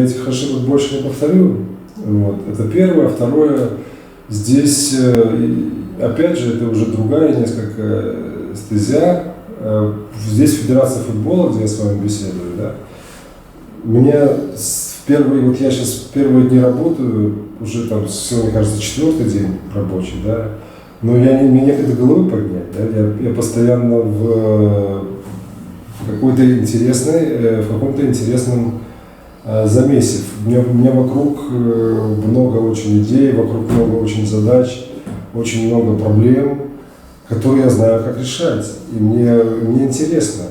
этих ошибок больше не повторю. Вот. Это первое. Второе, здесь, опять же, это уже другая несколько стезя. Здесь Федерация футбола, где я с вами беседую, да, я сейчас первые дни работаю, уже там сегодня, кажется, 4-й день рабочий, да, но мне некогда головы поднять, да, я постоянно в каком-то интересном замесе. У меня вокруг много очень идей, вокруг много очень задач, очень много проблем, которые я знаю, как решать. И мне интересно.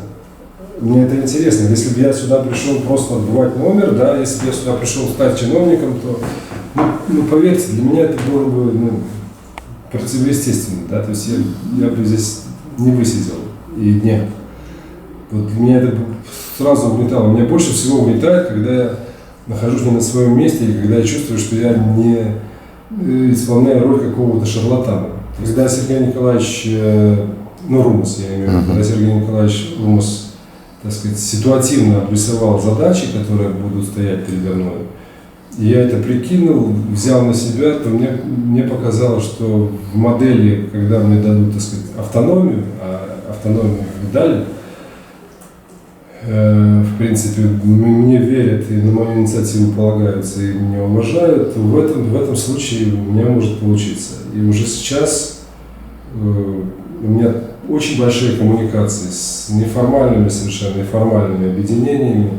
Мне это интересно. Если бы я сюда пришел просто отбывать номер, да, если бы я сюда пришел стать чиновником, то, поверьте, для меня это было бы противоестественно, да, то есть я бы здесь не высидел и дня. Вот меня это сразу угнетало. Меня больше всего угнетает, когда я нахожусь не на своем месте, и когда я чувствую, что я не исполняю роль какого-то шарлатана. Когда Сергей Николаевич, Румус, я имею в виду, когда Сергей Николаевич Румус, так сказать, ситуативно обрисовал задачи, которые будут стоять передо мной, и я это прикинул, взял на себя, то мне показалось, что в модели, когда мне дадут, так сказать, автономию, а автономию дали, в принципе, мне верят и на мою инициативу полагаются, и меня уважают, то в этом случае у меня может получиться. И уже сейчас у меня очень большие коммуникации с неформальными, совершенно неформальными объединениями,